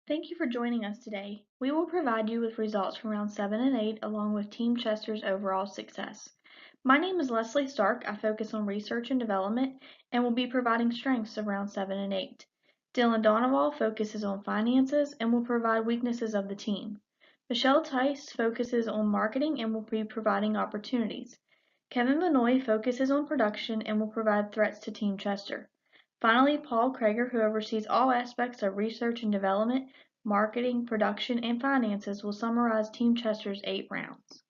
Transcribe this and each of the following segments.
Thank you for joining us today. We will provide you with results from round 7 and 8 along with Team Chester's overall success. My name is Leslie Stark. I focus on research and development and will be providing strengths of round 7 and 8. Dylan Donoval focuses on finances and will provide weaknesses of the team. Michelle Tice focuses on marketing and will be providing opportunities. Kevin Benoit focuses on production and will provide threats to Team Chester. Finally, Paul Krager, who oversees all aspects of research and development, marketing, production, and finances, will summarize Team Chester's 8 rounds.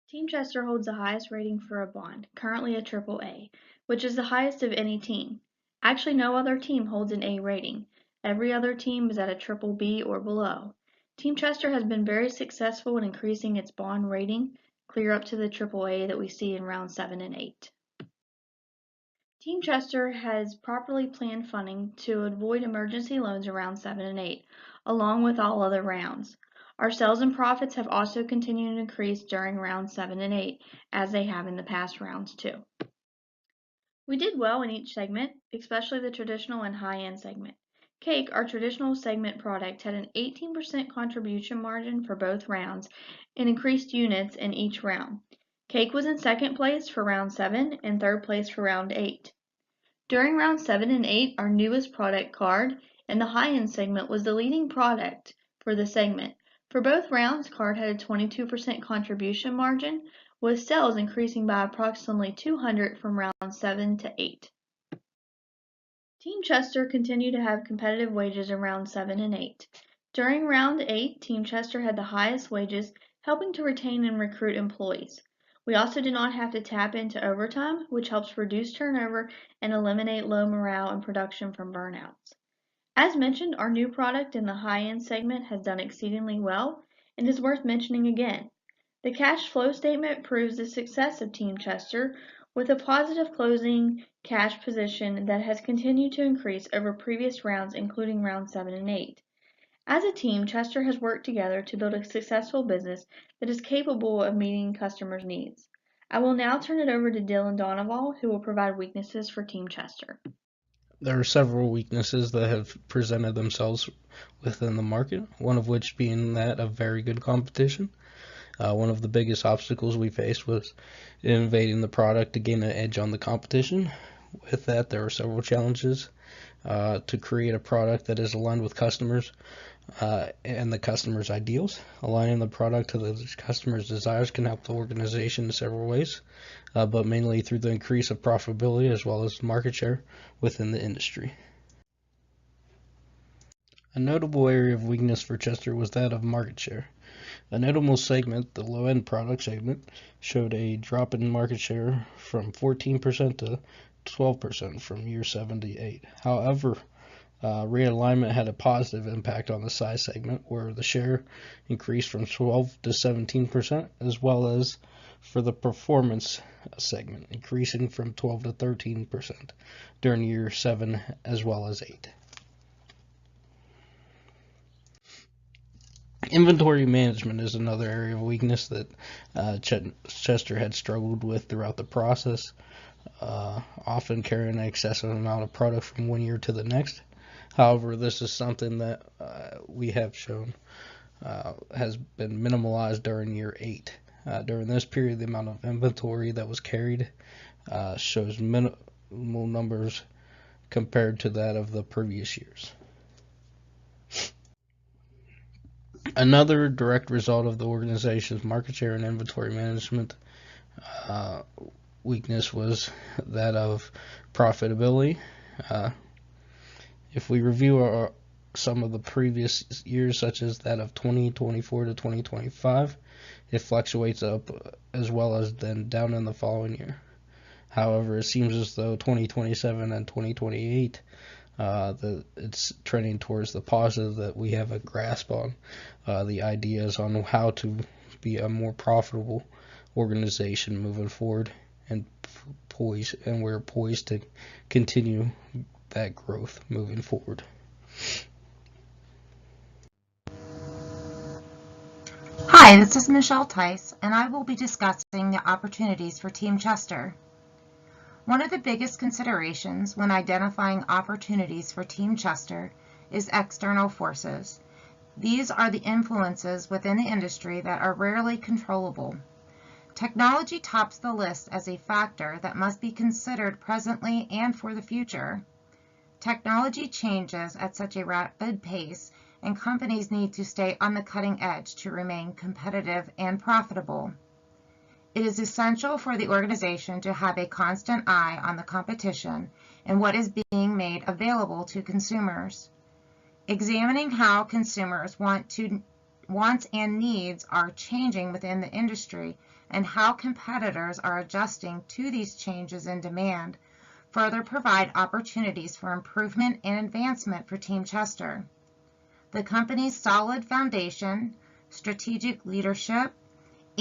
Team Chester holds the highest rating for a bond, currently a AAA, which is the highest of any team. Actually, no other team holds an A rating. Every other team is at a triple B or below. Team Chester has been very successful in increasing its bond rating, clear up to the AAA that we see in round 7 and 8. Team Chester has properly planned funding to avoid emergency loans around 7 and 8, along with all other rounds. Our sales and profits have also continued to increase during rounds 7 and 8, as they have in the past rounds too. We did well in each segment, especially the traditional and high-end segment. Cake, our traditional segment product, had an 18% contribution margin for both rounds and increased units in each round. Cake was in second place for round 7 and third place for round 8. During round 7 and 8, our newest product, card, in the high-end segment was the leading product for the segment. For both rounds, card had a 22% contribution margin, with sales increasing by approximately 200 from round 7 to 8. Team Chester continued to have competitive wages in round 7 and 8. During round 8, Team Chester had the highest wages, helping to retain and recruit employees. We also did not have to tap into overtime, which helps reduce turnover and eliminate low morale and production from burnouts. As mentioned, our new product in the high-end segment has done exceedingly well and is worth mentioning again. The cash flow statement proves the success of Team Chester with a positive closing cash position that has continued to increase over previous rounds, including round 7 and 8. As a team, Chester has worked together to build a successful business that is capable of meeting customers' needs. I will now turn it over to Dylan Donoval, who will provide weaknesses for Team Chester. There are several weaknesses that have presented themselves within the market, one of which being that of very good competition. One of the biggest obstacles we faced was innovating the product to gain an edge on the competition. With that, there are several challenges to create a product that is aligned with customers and the customer's ideals. Aligning the product to the customer's desires can help the organization in several ways, but mainly through the increase of profitability as well as market share within the industry. A notable area of weakness for Chester was that of market share. A notable segment, the low-end product segment, showed a drop in market share from 14% to 12% from year 7 to 8. However, realignment had a positive impact on the size segment, where the share increased from 12 to 17%, as well as for the performance segment, increasing from 12 to 13% during year 7 as well as 8. Inventory management is another area of weakness that Chester had struggled with throughout the process, often carrying an excessive amount of product from one year to the next. However, this is something that we have shown has been minimalized during year 8. During this period, the amount of inventory that was carried shows minimal numbers compared to that of the previous years. Another direct result of the organization's market share and inventory management weakness was that of profitability. If we review some of the previous years, such as that of 2024 to 2025, it fluctuates up as well as then down in the following year. However, it seems as though 2027 and 2028 it's trending towards the positive, that we have a grasp on the ideas on how to be a more profitable organization moving forward, and we're poised to continue that growth moving forward. Hi, this is Michelle Tice, and I will be discussing the opportunities for Team Chester. One of the biggest considerations when identifying opportunities for Team Chester is external forces. These are the influences within the industry that are rarely controllable. Technology tops the list as a factor that must be considered presently and for the future. Technology changes at such a rapid pace, and companies need to stay on the cutting edge to remain competitive and profitable. It is essential for the organization to have a constant eye on the competition and what is being made available to consumers. Examining how consumers' wants and needs are changing within the industry and how competitors are adjusting to these changes in demand further provide opportunities for improvement and advancement for Team Chester. The company's solid foundation, strategic leadership,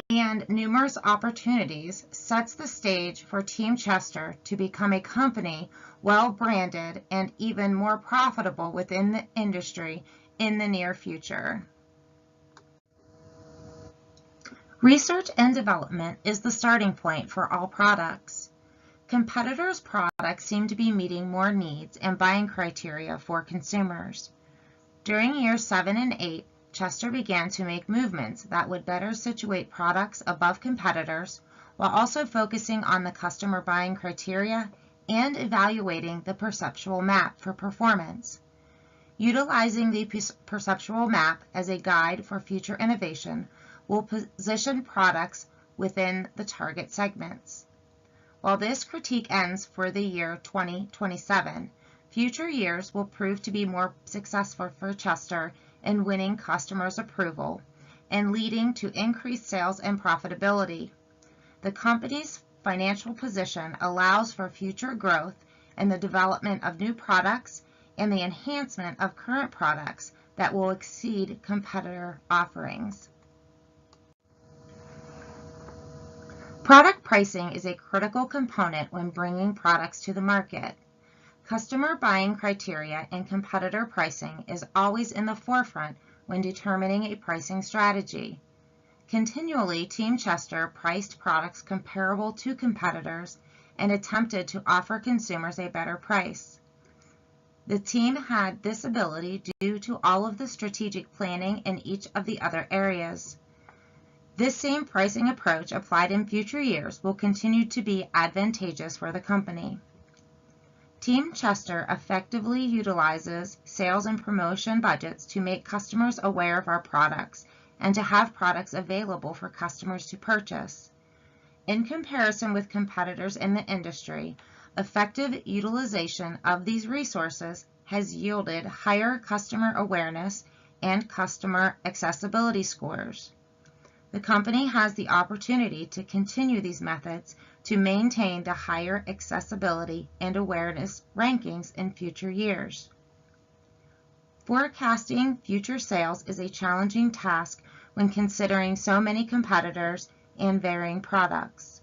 and numerous opportunities sets the stage for Team Chester to become a company well branded and even more profitable within the industry in the near future. Research and development is the starting point for all products. Competitors' products seem to be meeting more needs and buying criteria for consumers. During years 7 and 8, Chester began to make movements that would better situate products above competitors while also focusing on the customer buying criteria and evaluating the perceptual map for performance. Utilizing the perceptual map as a guide for future innovation will position products within the target segments. While this critique ends for the year 2027, future years will prove to be more successful for Chester in winning customers' approval and leading to increased sales and profitability. The company's financial position allows for future growth and the development of new products and the enhancement of current products that will exceed competitor offerings. Product pricing is a critical component when bringing products to the market. Customer buying criteria and competitor pricing is always in the forefront when determining a pricing strategy. Continually, Team Chester priced products comparable to competitors and attempted to offer consumers a better price. The team had this ability due to all of the strategic planning in each of the other areas. This same pricing approach applied in future years will continue to be advantageous for the company. Team Chester effectively utilizes sales and promotion budgets to make customers aware of our products and to have products available for customers to purchase. In comparison with competitors in the industry, effective utilization of these resources has yielded higher customer awareness and customer accessibility scores. The company has the opportunity to continue these methods to maintain the higher accessibility and awareness rankings in future years. Forecasting future sales is a challenging task when considering so many competitors and varying products.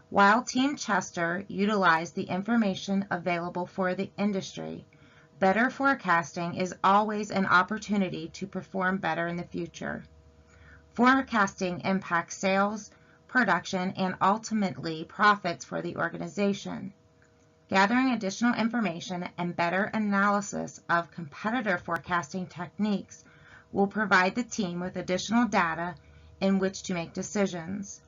While Team Chester utilized the information available for the industry, better forecasting is always an opportunity to perform better in the future. Forecasting impacts sales, production, and ultimately profits for the organization. Gathering additional information and better analysis of competitor forecasting techniques will provide the team with additional data in which to make decisions.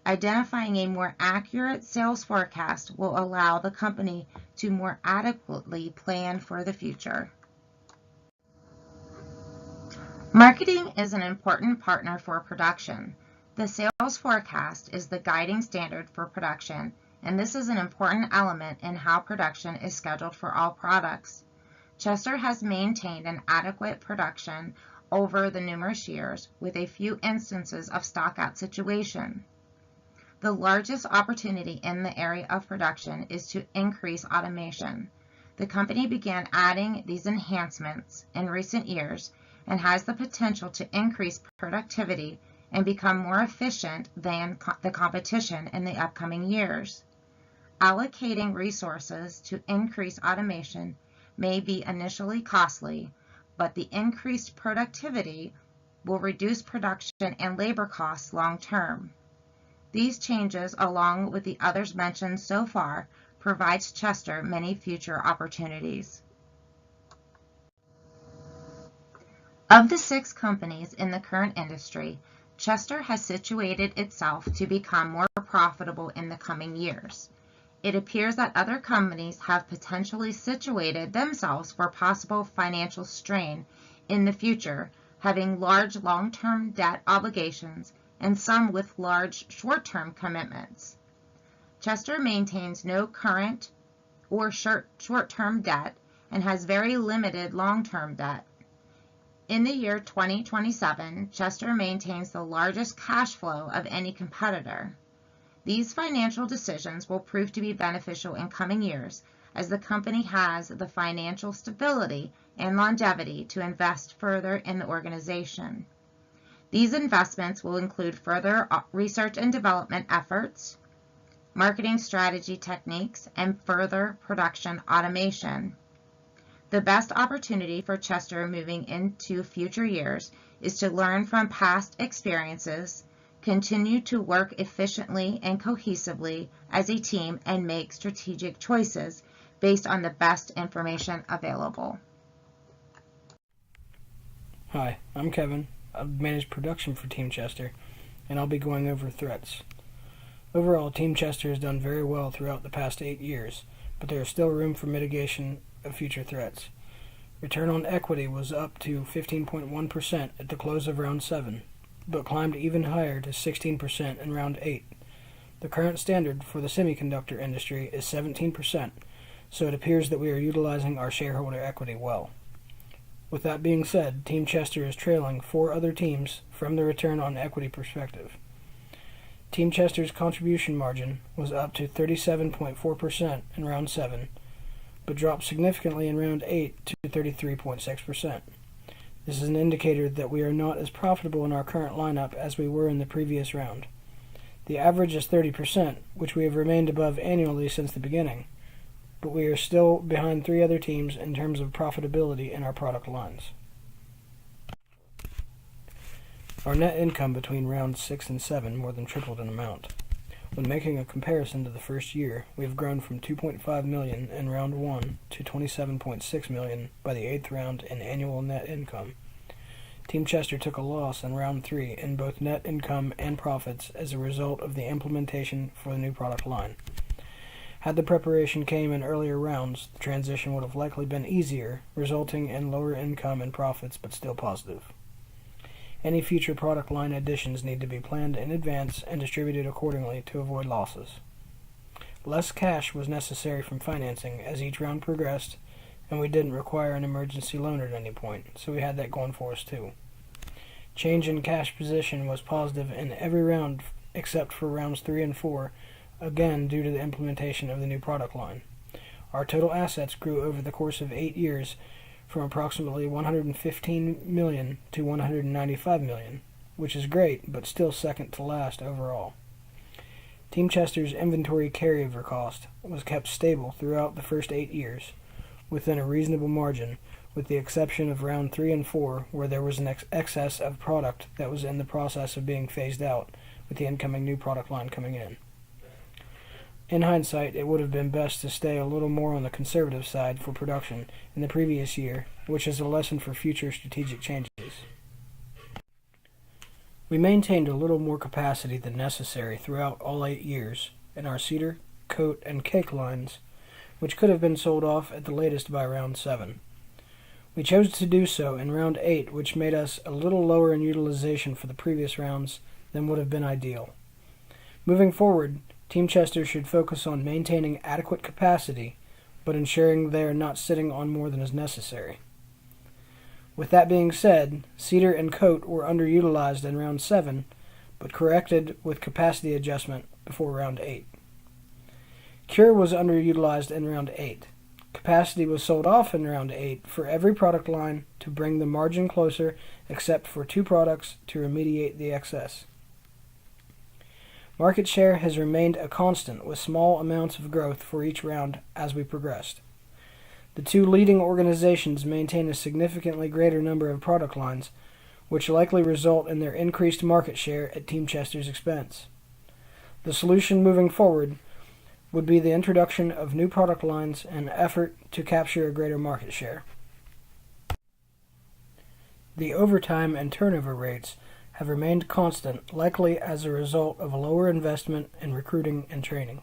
Identifying a more accurate sales forecast will allow the company to more adequately plan for the future. Marketing is an important partner for production. The sales forecast is the guiding standard for production, and this is an important element in how production is scheduled for all products. Chester has maintained an adequate production over the numerous years, with a few instances of stockout situation. The largest opportunity in the area of production is to increase automation. The company began adding these enhancements in recent years and has the potential to increase productivity and become more efficient than the competition in the upcoming years. Allocating resources to increase automation may be initially costly, but the increased productivity will reduce production and labor costs long term. These changes, along with the others mentioned so far, provides Chester many future opportunities. Of the 6 companies in the current industry, Chester has situated itself to become more profitable in the coming years. It appears that other companies have potentially situated themselves for possible financial strain in the future, having large long-term debt obligations and some with large short-term commitments. Chester maintains no current or short-term debt and has very limited long-term debt. In the year 2027, Chester maintains the largest cash flow of any competitor. These financial decisions will prove to be beneficial in coming years as the company has the financial stability and longevity to invest further in the organization. These investments will include further research and development efforts, marketing strategy techniques, and further production automation. The best opportunity for Chester moving into future years is to learn from past experiences, continue to work efficiently and cohesively as a team, and make strategic choices based on the best information available. Hi, I'm Kevin. I manage production for Team Chester, and I'll be going over threats. Overall, Team Chester has done very well throughout the past 8 years, but there is still room for mitigation of future threats. Return on equity was up to 15.1% at the close of round 7, but climbed even higher to 16% in round 8. The current standard for the semiconductor industry is 17%, so it appears that we are utilizing our shareholder equity well. With that being said, Team Chester is trailing 4 other teams from the return on equity perspective. Team Chester's contribution margin was up to 37.4% in round 7, but dropped significantly in round 8 to 33.6%. This is an indicator that we are not as profitable in our current lineup as we were in the previous round. The average is 30%, which we have remained above annually since the beginning, but we are still behind 3 other teams in terms of profitability in our product lines. Our net income between rounds 6 and 7 more than tripled in amount. When making a comparison to the first year, we have grown from $2.5 million in round 1 to $27.6 million by the 8th round in annual net income. Team Chester took a loss in round 3 in both net income and profits as a result of the implementation for the new product line. Had the preparation came in earlier rounds, the transition would have likely been easier, resulting in lower income and profits but still positive. Any future product line additions need to be planned in advance and distributed accordingly to avoid losses. Less cash was necessary from financing as each round progressed, and we didn't require an emergency loan at any point, so we had that going for us too. Change in cash position was positive in every round except for rounds 3 and 4, again due to the implementation of the new product line. Our total assets grew over the course of 8 years from approximately $115 million to $195 million, which is great, but still second to last overall. Team Chester's inventory carryover cost was kept stable throughout the first 8 years, within a reasonable margin, with the exception of round 3 and 4, where there was an excess of product that was in the process of being phased out, with the incoming new product line coming in. In hindsight, it would have been best to stay a little more on the conservative side for production in the previous year, which is a lesson for future strategic changes. We maintained a little more capacity than necessary throughout all 8 years in our cedar, coat, and cake lines, which could have been sold off at the latest by round 7. We chose to do so in round 8, which made us a little lower in utilization for the previous rounds than would have been ideal. Moving forward, Team Chester should focus on maintaining adequate capacity, but ensuring they are not sitting on more than is necessary. With that being said, cedar and coat were underutilized in round 7, but corrected with capacity adjustment before round 8. Cure was underutilized in round 8. Capacity was sold off in round 8 for every product line to bring the margin closer, except for 2 products to remediate the excess. Market share has remained a constant with small amounts of growth for each round as we progressed. The 2 leading organizations maintain a significantly greater number of product lines, which likely result in their increased market share at Team Chester's expense. The solution moving forward would be the introduction of new product lines and effort to capture a greater market share. The overtime and turnover rates have remained constant, likely as a result of a lower investment in recruiting and training.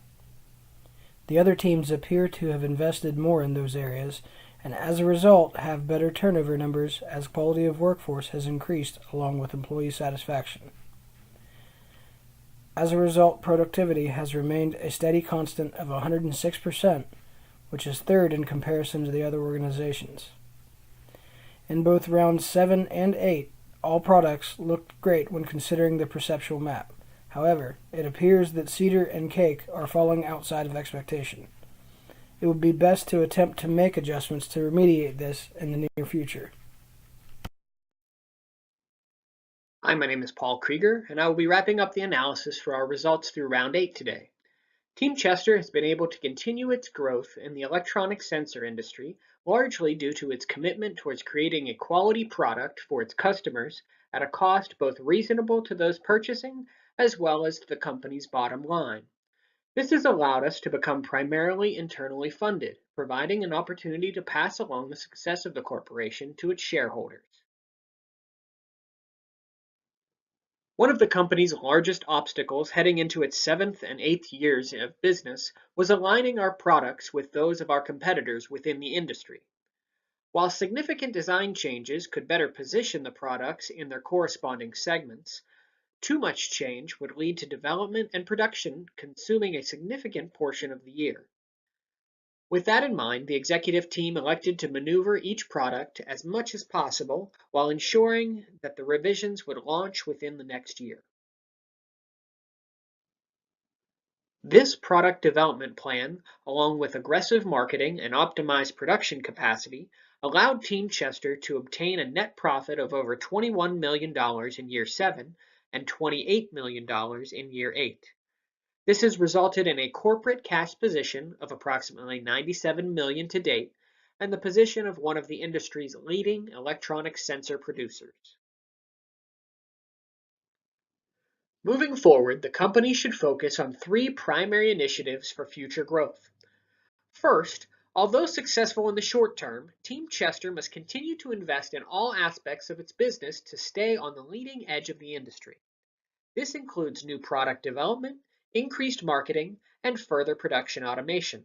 The other teams appear to have invested more in those areas, and as a result have better turnover numbers as quality of workforce has increased along with employee satisfaction. As a result, productivity has remained a steady constant of 106%, which is third in comparison to the other organizations. In both rounds 7 and 8, all products looked great when considering the perceptual map. However, it appears that cedar and cake are falling outside of expectation. It would be best to attempt to make adjustments to remediate this in the near future. Hi, my name is Paul Krieger, and I will be wrapping up the analysis for our results through round 8 today. Team Chester has been able to continue its growth in the electronic sensor industry, largely due to its commitment towards creating a quality product for its customers at a cost both reasonable to those purchasing as well as to the company's bottom line. This has allowed us to become primarily internally funded, providing an opportunity to pass along the success of the corporation to its shareholders. One of the company's largest obstacles heading into its 7th and 8th years of business was aligning our products with those of our competitors within the industry. While significant design changes could better position the products in their corresponding segments, too much change would lead to development and production consuming a significant portion of the year. With that in mind, the executive team elected to maneuver each product as much as possible while ensuring that the revisions would launch within the next year. This product development plan, along with aggressive marketing and optimized production capacity, allowed Team Chester to obtain a net profit of over $21 million in year 7 and $28 million in year 8. This has resulted in a corporate cash position of approximately $97 million to date and the position of one of the industry's leading electronic sensor producers. Moving forward, the company should focus on 3 primary initiatives for future growth. First, although successful in the short term, Team Chester must continue to invest in all aspects of its business to stay on the leading edge of the industry. This includes new product development, increased marketing, and further production automation.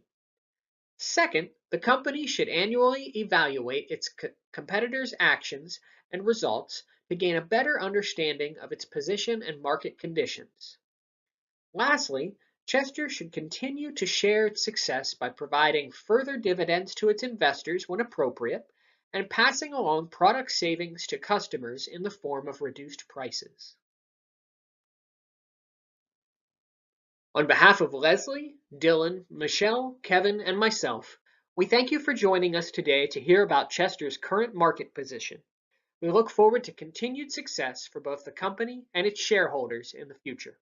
Second, the company should annually evaluate its competitors' actions and results to gain a better understanding of its position and market conditions. Lastly, Chester should continue to share its success by providing further dividends to its investors when appropriate and passing along product savings to customers in the form of reduced prices. On behalf of Leslie, Dylan, Michelle, Kevin, and myself, we thank you for joining us today to hear about Chester's current market position. We look forward to continued success for both the company and its shareholders in the future.